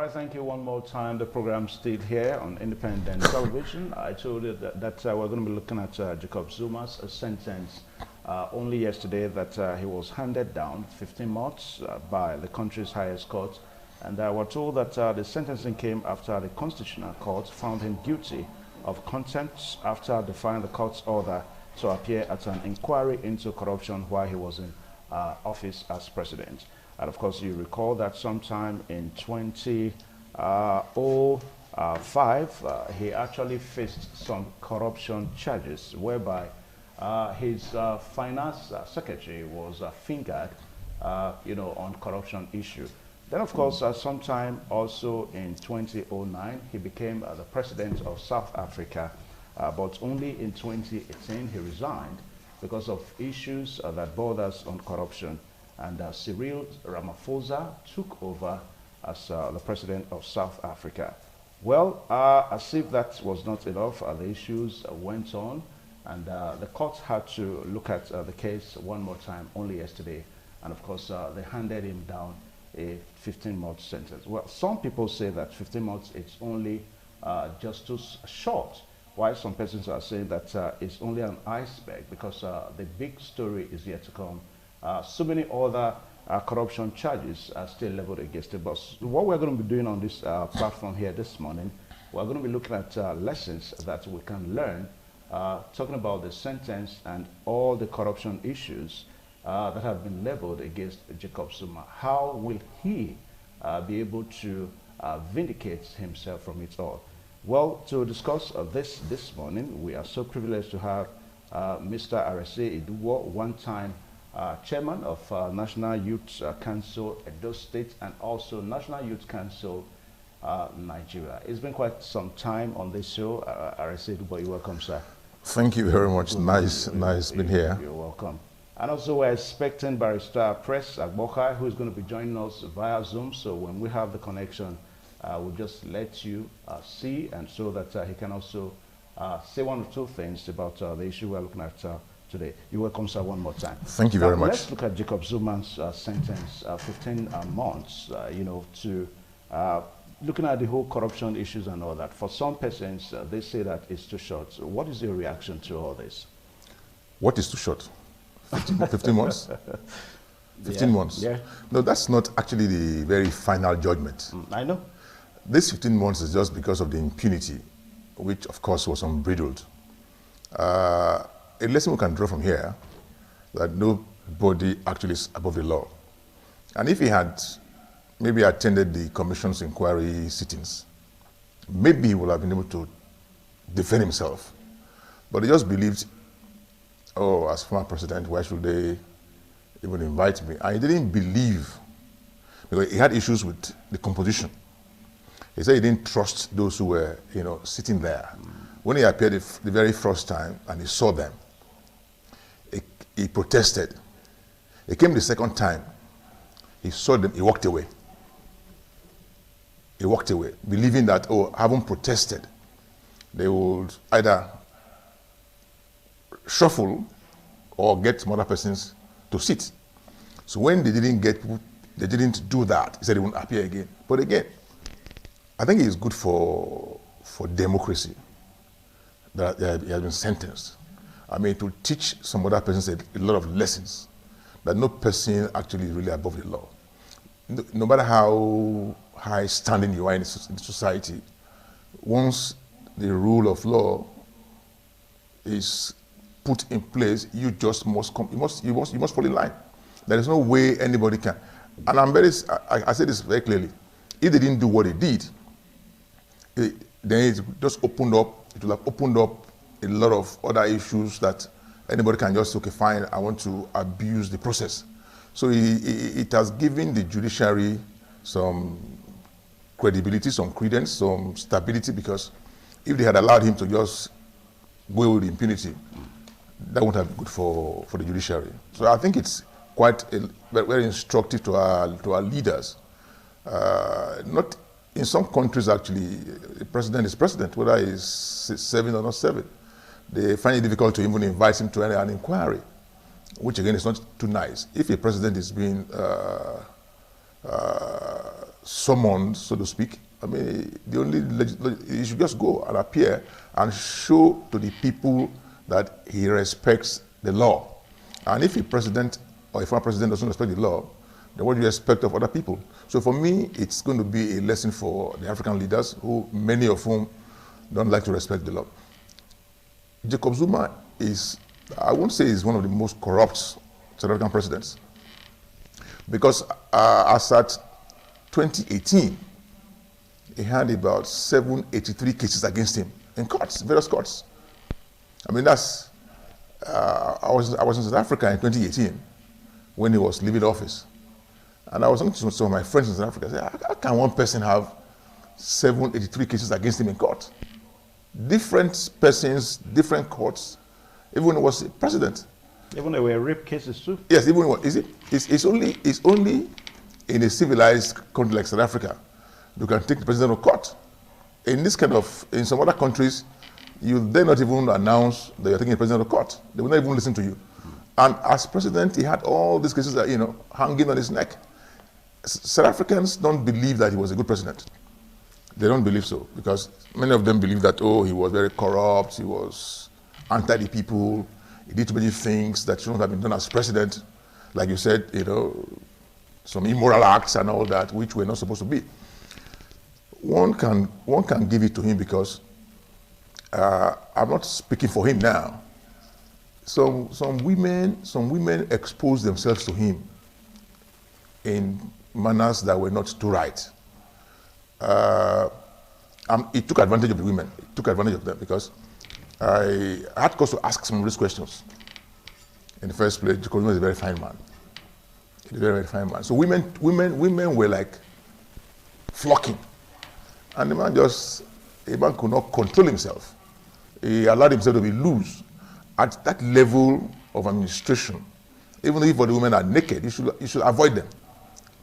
right, thank you one more time. The program's still here on independent television. I told you that we're going to be looking at Jacob Zuma's sentence only yesterday that he was handed down 15 months by the country's highest court. And we're told that the sentencing came after the Constitutional Court found him guilty of contempt after defying the court's order to appear at an inquiry into corruption while he was in office as president. And of course, you recall that sometime in 2005, he actually faced some corruption charges whereby his finance secretary was fingered, on corruption issue. Then, of course, sometime also in 2009, he became the president of South Africa, but only in 2018 he resigned because of issues that borders on corruption. And Cyril Ramaphosa took over as the president of South Africa. Well, as if that was not enough, the issues went on, and the court had to look at the case one more time only yesterday. And of course, they handed him down a 15-month sentence. Well, some people say that 15 months is only just too short, while some persons are saying that it's only an iceberg because the big story is yet to come. So many other corruption charges are still leveled against it. But what we're going to be doing on this platform here this morning, we're going to be looking at lessons that we can learn, talking about the sentence and all the corruption issues that have been leveled against Jacob Zuma. How will he be able to vindicate himself from it all? Well, to discuss this morning, we are so privileged to have Mr. Arese Iduwo, one-time chairman of National Youth Council Edo State and also National Youth Council Nigeria. It's been quite some time on this show. Arese Iduwo, you're welcome, sir. Thank you very much. Nice being here. You're welcome. And also we're expecting Barrister Press Agboka, who is going to be joining us via Zoom. So when we have the connection, we'll just let you see, and so that he can also say one or two things about the issue we're looking at today. You're welcome, sir, one more time. Thank you very much. Let's look at Jacob Zuma's sentence, 15 months, to looking at the whole corruption issues and all that. For some persons, they say that it's too short. What is your reaction to all this? What is too short? 15 months? 15 months? Yeah. No, that's not actually the very final judgment. I know. This 15 months is just because of the impunity, which of course was unbridled. A lesson we can draw from here, that nobody actually is above the law. And if he had maybe attended the commission's inquiry sittings, maybe he would have been able to defend himself. But he just believed, oh, as former president, why should they even invite me? And he didn't believe, because he had issues with the composition. He said he didn't trust those who were, sitting there. When he appeared the very first time and he saw them, he protested. He came the second time, he saw them, he walked away. He walked away, believing that, oh, having protested, they would either shuffle or get some other persons to sit. So when they didn't do that, he said he wouldn't appear again. But again, I think it is good for democracy that he has been sentenced. I mean, to teach some other persons a lot of lessons, that no person actually is really above the law. No matter how high standing you are in society, once the rule of law is put in place, you just must fall in line. There is no way anybody can. And I say this very clearly. If they didn't do what they did, then it just opened up. It will have opened up a lot of other issues that anybody can just say, okay, fine, I want to abuse the process. So it has given the judiciary some credibility, some credence, some stability, because if they had allowed him to just go with impunity, that wouldn't have been good for the judiciary. So I think it's quite very instructive to our leaders. Not in some countries, actually, the president is president, whether he's serving or not serving. They find it difficult to even invite him to an inquiry, which again is not too nice. If a president is being summoned, so to speak. I mean, the only he should just go and appear and show to the people that he respects the law. And if a president or a former president doesn't respect the law, then what do you expect of other people? So for me, it's going to be a lesson for the African leaders, who many of whom don't like to respect the law. Jacob Zuma is, I won't say he's one of the most corrupt South African presidents, because as at 2018, he had about 783 cases against him in courts, various courts. I mean, that's, I was in South Africa in 2018 when he was leaving office. And I was talking to some of my friends in South Africa. I said, how can one person have 783 cases against him in court? Different persons, different courts, even when he was president. Even there were rape cases too? Yes, even when, it's only in a civilized country like South Africa you can take the president to court. In this kind of, in some other countries, you dare not even announce that you're taking the president to court. They will not even listen to you. And as president, he had all these cases that, hanging on his neck. South Africans don't believe that he was a good president. They don't believe so, because many of them believe that, he was very corrupt, he was anti the people, he did too many things that shouldn't have been done as president. Like you said, some immoral acts and all that, which were not supposed to be. One can give it to him because I'm not speaking for him now. Some women exposed themselves to him in manners that were not too right. He took advantage of the women. He took advantage of them because I had cause to ask some of these questions. In the first place, Jacob Zuma is a very fine man. He's a very, very fine man. So women were like flocking. And the man could not control himself. He allowed himself to be loose. At that level of administration, even if the women are naked, you should avoid them.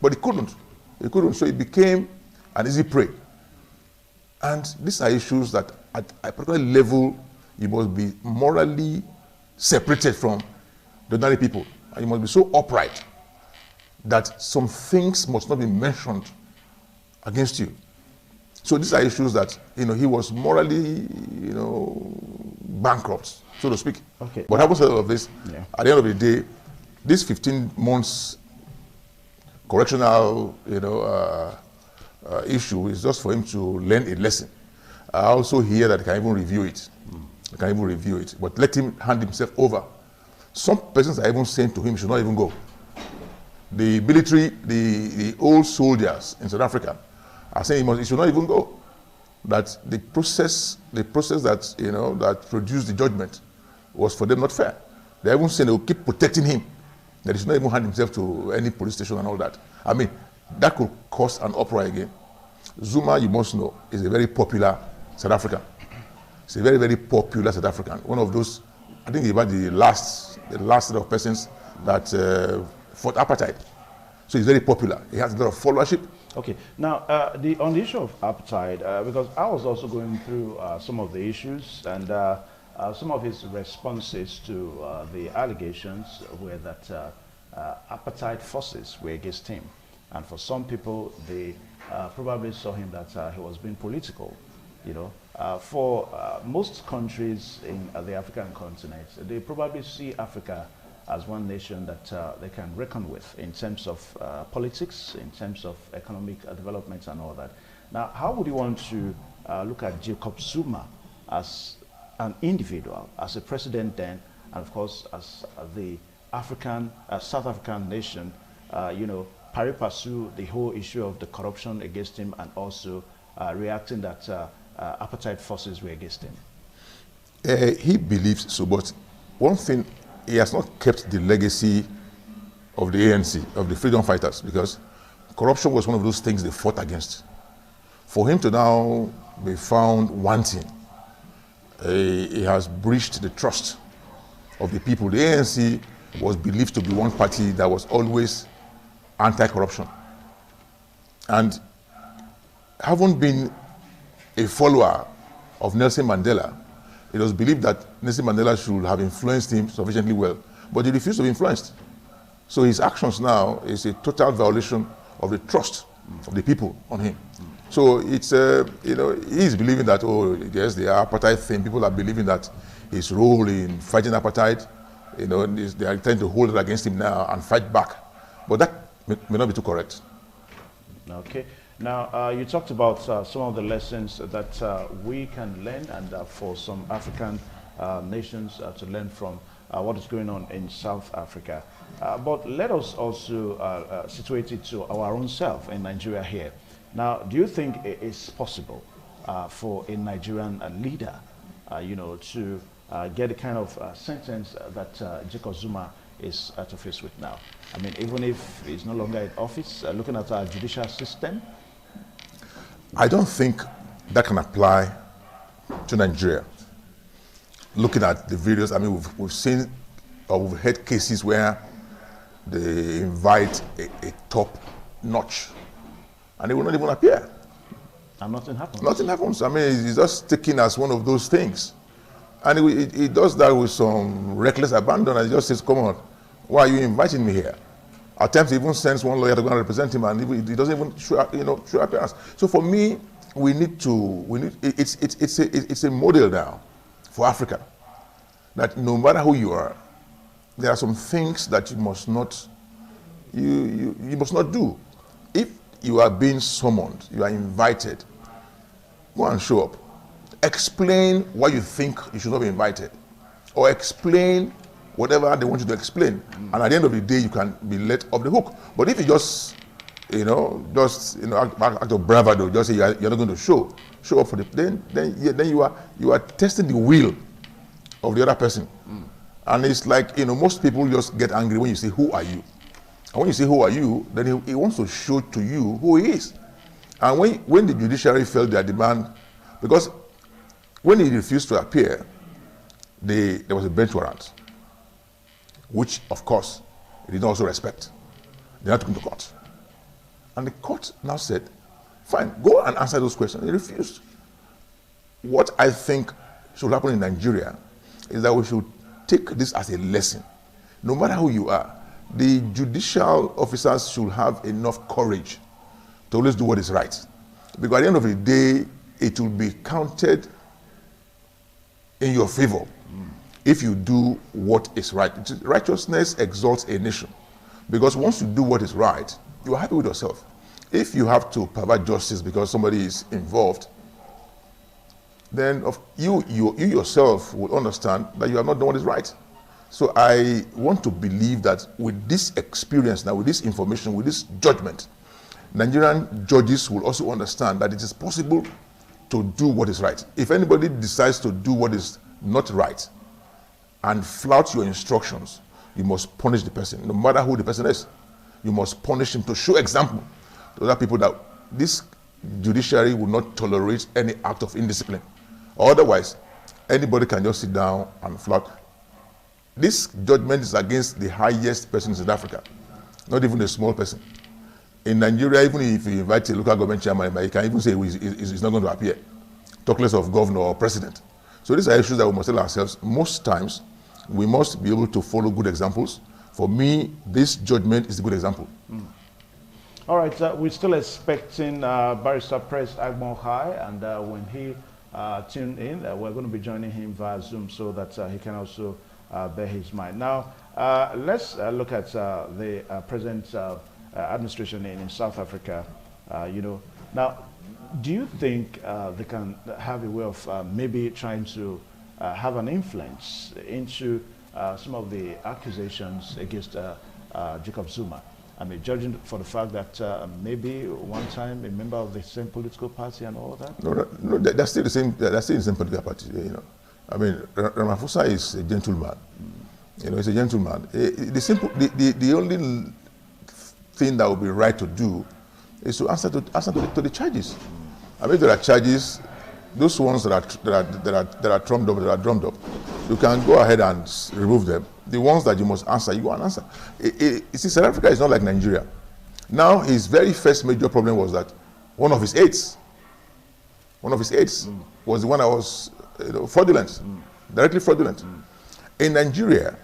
But he couldn't. He couldn't, so he became an easy prey. And these are issues that at a particular level, you must be morally separated from the ordinary people. And you must be so upright that some things must not be mentioned against you. So these are issues that, he was morally, bankrupt, so to speak. Okay. But having said all of this, at the end of the day, this 15 months correctional, issue is just for him to learn a lesson. I also hear that he can even review it. He can even review it, but let him hand himself over. Some persons are even saying to him, he should not even go. The military, the old soldiers in South Africa are saying he should not even go. That the process that, that produced the judgment was for them not fair. They're even saying they will keep protecting him. That he should not even hand himself to any police station and all that. I mean, that could cause an uproar again. Zuma, you must know, is a very popular South African. He's a very, very popular South African. One of those, I think, about the last set of persons that fought apartheid. So he's very popular. He has a lot of followership. Okay. Now, on the issue of apartheid, because I was also going through some of the issues, and some of his responses to the allegations were that apartheid forces were against him. And for some people, they probably saw him that he was being political. For most countries in the African continent, they probably see Africa as one nation that they can reckon with in terms of politics, in terms of economic development and all that. Now, how would you want to look at Jacob Zuma as an individual, as a president then, and of course as the South African nation, pari passu the whole issue of the corruption against him, and also reacting that apartheid forces were against him? He believes so, but one thing, he has not kept the legacy of the ANC, of the freedom fighters, because corruption was one of those things they fought against. For him to now be found wanting, he has breached the trust of the people. The ANC was believed to be one party that was always anti-corruption. And having been a follower of Nelson Mandela, it was believed that Nelson Mandela should have influenced him sufficiently well, but he refused to be influenced. So his actions now is a total violation of the trust of the people on him. So it's, you know, he's believing that, oh, yes, the apartheid thing, people are believing that his role in fighting apartheid, you know, they are trying to hold it against him now and fight back. But that may not be too correct. Okay. Now, you talked about some of the lessons that we can learn and for some African nations to learn from what is going on in South Africa. But let us also situate it to our own self in Nigeria here. Now, do you think it is possible for a Nigerian leader, you know, to get the kind of sentence that Jacob Zuma is to face with now? I mean, even if he's no longer in office, looking at our judicial system? I don't think that can apply to Nigeria. Looking at the videos, I mean, we've seen or we've heard cases where they invite a top notch and they will not even appear. And nothing happens. Nothing happens. I mean, it's just taken as one of those things. And it does that with some reckless abandon, and it just says, come on, why are you inviting me here? At times he even sends one lawyer to go and represent him, and he doesn't even show, you know, show appearance. So for me, it's a model now for Africa, that no matter who you are, there are some things that you must not, you must not do. If you are being summoned, you are invited, go and show up. Explain why you think you should not be invited, or explain whatever they want you to explain, and at the end of the day, you can be let off the hook. But if you just, act of bravado, just say you're not going to show up for the, then you are testing the will of the other person, and it's like, you know, most people just get angry when you say, "Who are you?" And when you say, "Who are you?" then he wants to show to you who he is. And when the judiciary failed their demand, because when he refused to appear, there was a bench warrant, which, of course, he did not also respect. They had to come to court. And the court now said, fine, go and answer those questions. He refused. What I think should happen in Nigeria is that we should take this as a lesson. No matter who you are, the judicial officers should have enough courage to always do what is right. Because at the end of the day, it will be counted in your favor if you do what is right. Righteousness exalts a nation, because once you do what is right, you are happy with yourself. If you have to provide justice because somebody is involved, then you yourself will understand that you have not done what is right. So I want to believe that with this experience now, with this information, with this judgment, Nigerian judges will also understand that it is possible to do what is right. If anybody decides to do what is not right and flout your instructions, you must punish the person, no matter who the person is. You must punish him to show example to other people that this judiciary will not tolerate any act of indiscipline. Otherwise, anybody can just sit down and flout. This judgment is against the highest person in South Africa, not even a small person. In Nigeria, even if you invite a local government chairman, he can even say he's not going to appear. Talk less of governor or president. So these are issues that we must tell ourselves. Most times, we must be able to follow good examples. For me, this judgment is a good example. All right, we're still expecting Barrister Press Agbon High, and when he tuned in, we're going to be joining him via Zoom so that he can also bear his mind. Now, let's look at the present administration in South Africa. Now, do you think they can have a way of maybe trying to have an influence into some of the accusations against Jacob Zuma? I mean, judging for the fact that maybe one time a member of the same political party and all of that? No, they're still the same. They're still the same political party. I mean, Ramaphosa is a gentleman. He's a gentleman. The only thing that would be right to do is to answer to the charges. I mean, there are charges. Those ones that are drummed up, you can go ahead and remove them. The ones that you must answer, you go and answer. You see, South Africa is not like Nigeria. Now, his very first major problem was that one of his aides was the one that was fraudulent, directly fraudulent. In Nigeria,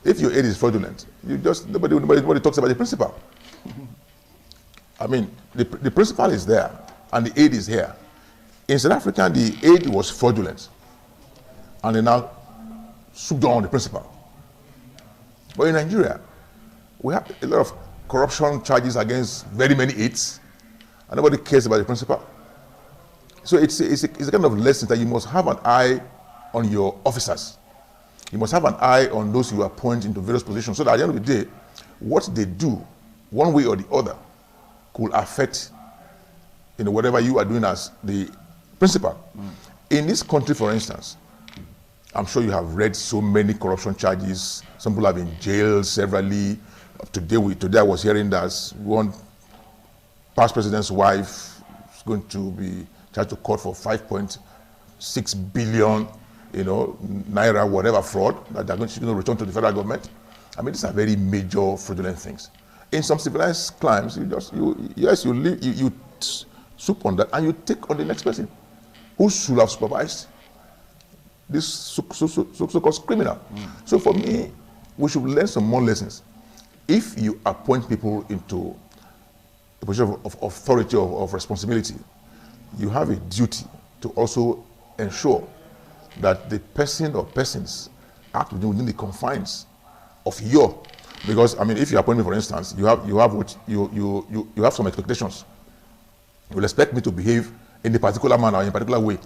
if your aide is fraudulent, nobody talks about the principal. I mean, the principal is there and the aid is here. In South Africa, the aid was fraudulent and they now swooped down on the principal. But in Nigeria, we have a lot of corruption charges against very many aides and nobody cares about the principal. So it's a kind of lesson that you must have an eye on your officers. You must have an eye on those you appoint into various positions so that at the end of the day, what they do, one way or the other, could affect whatever you are doing as the principal. In this country, for instance, I'm sure you have read so many corruption charges. Some people have been jailed severally. Today I was hearing that one past president's wife is going to be charged to court for 5.6 billion, naira, whatever fraud that they're going to return to the federal government. I mean, these are very major fraudulent things. In some civilized climes, you soup on that and you take on the next person who should have supervised this so-called criminal. So for me, we should learn some more lessons. If you appoint people into a position of authority or of responsibility, you have a duty to also ensure that the person or persons act within the confines of your. Because I mean, if you appoint me, for instance, you have some expectations. You will expect me to behave in a particular manner, in a particular way.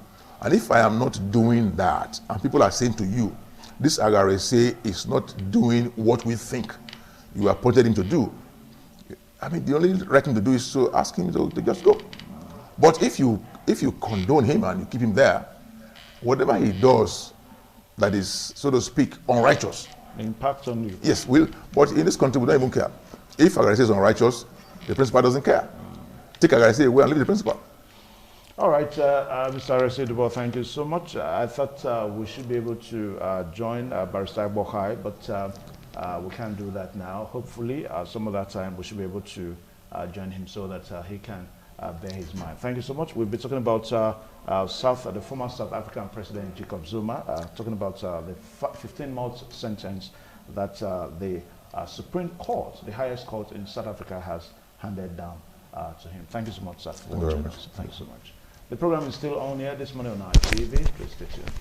And if I am not doing that, and people are saying to you, this RRSA is not doing what we think you appointed him to do, I mean, the only right thing to do is to ask him to just go. But if you condone him and you keep him there, whatever he does that is, so to speak, unrighteous, impact on you. Yes, will. But in this country, we don't even care. If RRSA is unrighteous, the principal doesn't care. Take RRSA away and leave the principal. All right, Mr. Aresidubo, thank you so much. I thought we should be able to join Barrister Bohai, but we can't do that now. Hopefully, some of that time we should be able to join him so that he can bear his mind. Thank you so much. We'll be talking about the former South African President Jacob Zuma, talking about the 15-month sentence that the Supreme Court, the highest court in South Africa, has handed down to him. Thank you so much, sir, for joining us. Thank you so much. The program is still on here this morning on ITV. Please stay tuned.